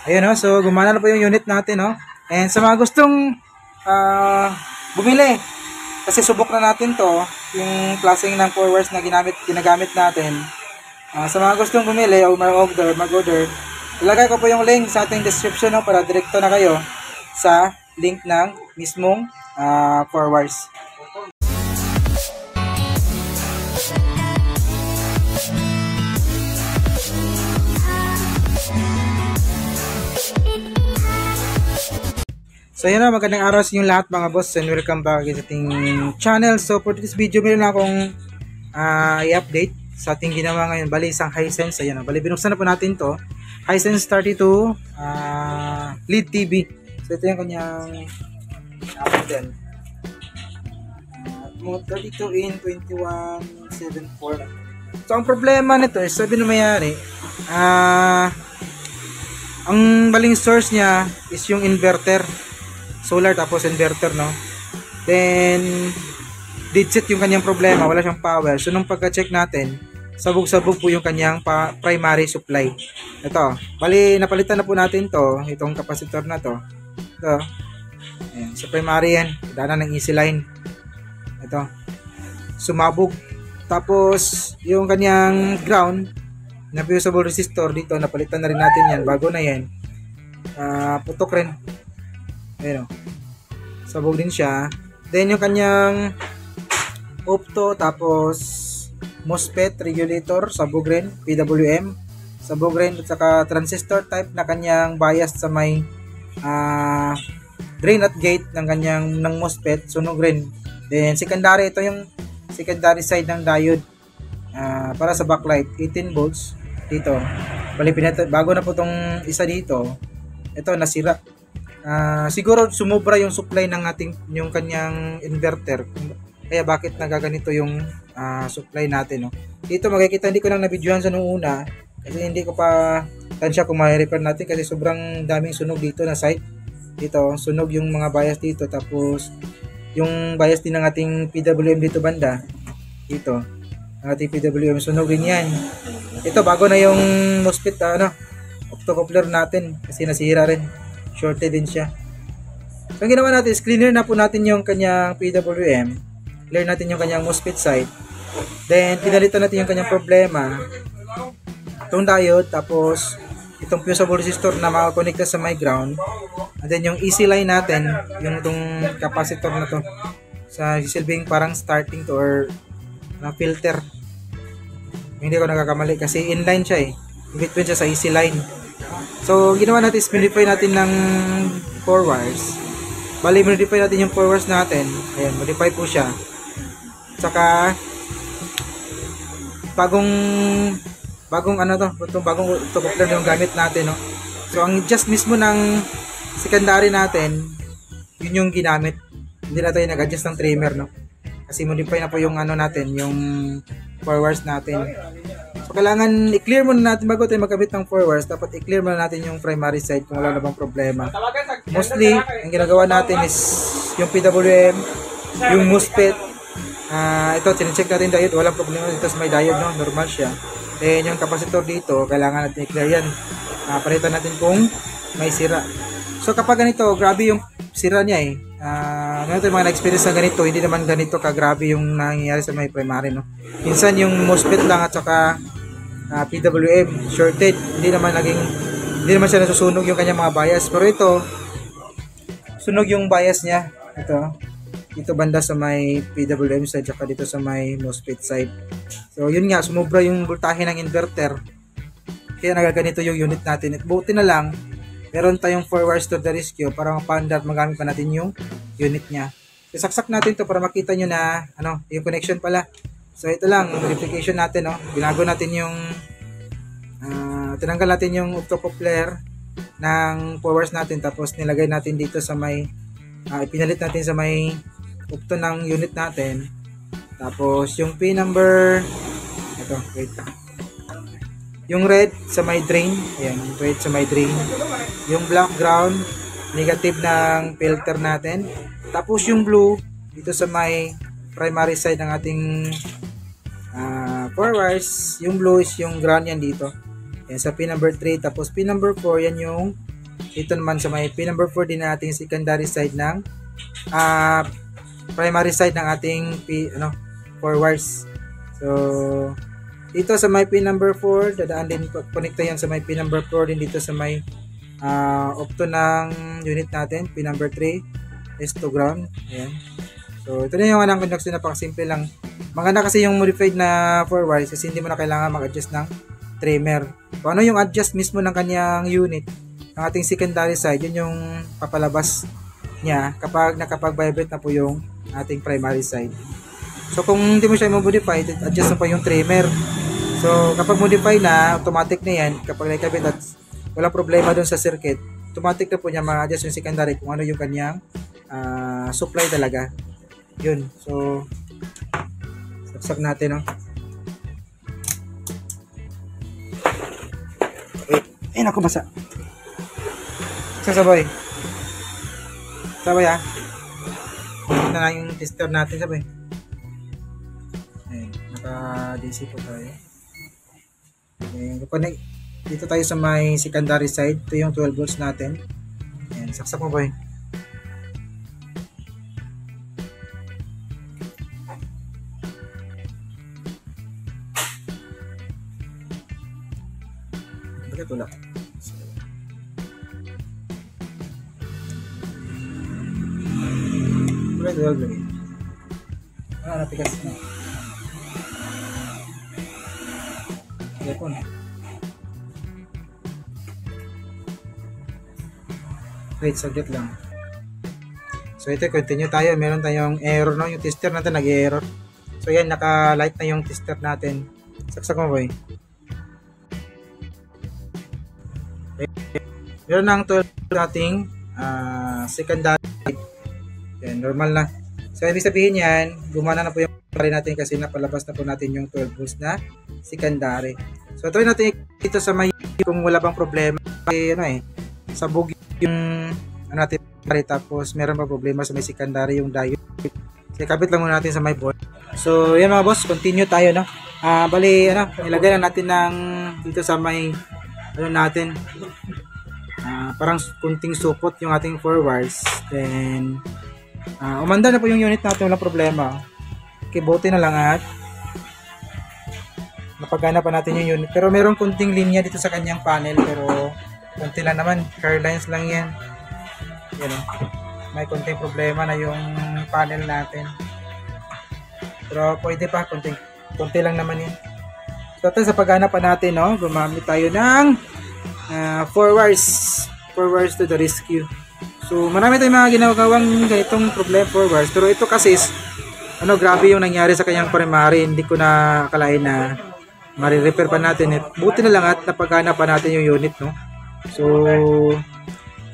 Ayun, no? So, gumana na po yung unit natin, no? And sa mga gustong bumili, kasi subok na natin to, yung klaseng ng 4 wires na ginagamit natin. Sa mga gustong bumili o mag-order, ilagay ko po yung link sa ating description, no, para direkto na kayo sa link ng mismong 4 wires. So yun na, magandang araw sa inyong lahat mga boss and welcome back sa ating channel. So for this video, meron na akong i-update sa ating ginawa ngayon. Bali isang Hisense, ayun na. Bali binuksan na po natin to. Hisense 32 LED TV. So ito yung kanyang model. 32 in 2174. So ang problema nito is, sabi na mayari, ang baling source niya is yung inverter. Solar tapos inverter, no? Then dead set yung kanyang problema, wala siyang power. So nung pagka-check natin, sabog-sabog po yung kanyang primary supply. Ito, bali napalitan na po natin to, itong capacitor na to. Ito. Ayan, sa primary yan, dana ng easy line. Ito. Sumabog. Tapos yung kanyang ground na fusible resistor dito, napalitan na rin natin yan, bago na yan. Putok rin. Ayun, sabog din siya. Then yung kanyang opto, tapos MOSFET regulator, sabog rin. PWM, sabog rin. At saka transistor type na kanyang bias sa may drain at gate ng MOSFET, sunog rin. Then secondary, ito yung secondary side ng diode para sa backlight, 18 volts dito. Bali bago na po tong isa dito, ito nasira. Siguro sumobra yung supply ng yung kanyang inverter, kaya bakit nagaganito yung supply natin, no? Dito makikita, hindi ko lang na-videohan sa nung una kasi hindi ko pa tansya kung ma-repair natin kasi sobrang daming sunog dito na site. Dito sunog yung mga bias dito, tapos yung bias din ng ating PWM dito banda dito, ang ating PWM sunog din yan. Ito bago na yung MOSFET optocoupler natin kasi nasira rin, shorted din siya. So ang ginawa natin is cleaner na po natin yung kanyang PWM, clear natin yung kanyang MOSFET side, then pinalitan natin yung kanyang problema, itong diode, tapos itong fusible resistor na makakonekta sa my ground, and then yung easy line natin, yung itong capacitor na to sa silbing parang starting to or filter. Hindi ko nakakamali kasi inline siya in between siya sa easy line. So ginawa natin is modify natin ng 4 wires. Bali modify natin yung 4 wires natin. Ayan, modify po siya. Tsaka bagong coupler yung gamit natin, no? So ang just mismo ng secondary natin, yun yung ginamit. Hindi na tayo nag-adjust ng trimmer, no? Kasi modify na po yung natin, yung 4 wires natin. So kailangan i-clear muna natin bago tayo magkabit ng 4 wires. Dapat i-clear muna natin yung primary side kung wala na bang problema. Mostly, ang ginagawa natin is yung PWM, yung MOSFET. Ito, chinecheck natin diode, walang problema dito sa may diode, no? Normal siya. Then yung capacitor dito, kailangan natin i-clear yan. Palitan natin kung may sira. So kapag ganito, grabe yung sira niya meron tayong mga na-experience na ganito, hindi naman ganito kagrabe yung nangyayari sa may primary, no? Minsan yung MOSFET lang at saka PWM shorted, hindi naman siya nasusunog yung kanyang mga bias, pero ito sunog yung bias niya. Ito banda sa may PWM side, saka dito sa may MOSFET side. So yun nga, sumobra yung voltahe ng inverter, kaya nagaganito yung unit natin. At buti na lang meron tayong 4 wires to the rescue para mapanda at magamit pa natin yung unit niya. Isaksak natin to para makita nyo na yung connection pala. So ito lang, modification natin, no? Binago natin yung tinanggal natin yung optocoupler ng 4 wires natin, tapos nilagay natin dito sa may ipinalit natin sa may opto ng unit natin. Tapos yung pin number, ito, wait. Yung red sa may drain, ayan, red sa may drain. Yung black ground, negative ng filter natin. Tapos yung blue, dito sa may primary side ng ating 4 wires. Yung blue is yung ground yan dito. Yan sa pin number 3. Tapos pin number 4, yan yung Dito naman sa may pin number 4 din natin secondary side ng primary side ng ating forwards. So dito sa may pin number 4, dadaan din, connecta yan sa may pin number 4 din dito sa may opto ng unit natin, pin number 3 is to ground. Ayan. So ito na yung anong connection, napakasimple lang. Maganda kasi yung modified na forwards kasi hindi mo na kailangan mag-adjust ng trimmer. Kung ano yung adjust mismo ng kanyang unit, ng ating secondary side, yun yung papalabas niya kapag nakapag-vibrate na po yung ating primary side. So kung hindi mo siya modify, adjust na pa yung trimmer. So kapag modify na, automatic na yan. Kapag nakikabit at walang problema dun sa circuit, automatic na po niya ma-adjust yung secondary kung ano yung kanyang supply talaga. Yun. So saksak natin, no? Wait. Ako basa. Sabay. Sabay, ha? Ito na yung tester natin, sabay. Ayan. Naka-DC po tayo. Ayan. Dito tayo sa may secondary side. Ito yung 12 volts natin. Ayan. Saksak mo, boy. Bakit wala? Wala 12 lagi. Natigas na. Telepon. Wait, saglit lang. So ito, continue tayo. Meron tayong error, no? Yung tester natin nag-error. So yan, naka-light na yung tester natin. Saksak mo, boy. Meron na ang 12 nating secondary. Yan, normal na. So ibig sabihin yan, gumana na po yung secondary natin kasi napalabas na po natin yung 12 volts na secondary. So try natin dito sa may kung wala bang problema. Sabog yung natin tapos meron pa problema sa may secondary yung diode. So ikabit lang muna natin sa may board. So yan mga boss, continue tayo, no. Bali ilagay na natin ng dito sa may natin. Parang kunting supot yung ating forwards. Then umandar na po yung unit natin, walang problema. Okay, buti na lang at napagana pa natin yung unit. Pero meron kunting linya dito sa kanyang panel, pero kunti lang naman, car lines lang yan. Yan, may kunting problema na yung panel natin. Pero pwede pa, kunti lang naman yan. So ito, sa pagana pa natin, no, gumamit tayo ng forwards to the rescue. So marami tayong mga ginagawang ganitong problem forwards, pero ito kasi is, grabe yung nangyari sa kanyang primary. Hindi ko na akalain na mari-repair pa natin. Buti na lang at napagana pa natin yung unit, no. So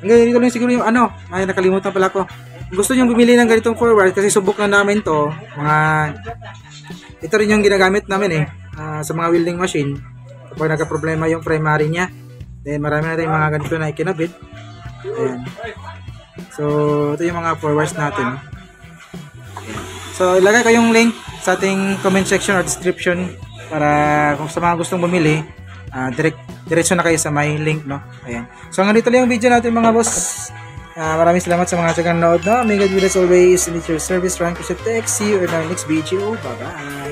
hanggang dito lang siguro yung ay nakalimutan pala ko. Gusto nyo bumili ng ganitong forward kasi subok na namin to. Ito rin yung ginagamit namin sa mga welding machine kapag nagka-problema yung primary niya. Then marami na tayong mga ganito na ikinabit. Ayan. So ito yung mga forwards natin. So ilagay ko yung link sa ating comment section or description para kung sa mga gustong bumili, diretso na kayo sa my link, no. Ayan. So hanggang dito lang yung video natin mga boss. Maraming salamat sa mga tagang nanood, no. May God with us always in your service, Ryan Kusip Tech. See you in our next video. Bye bye.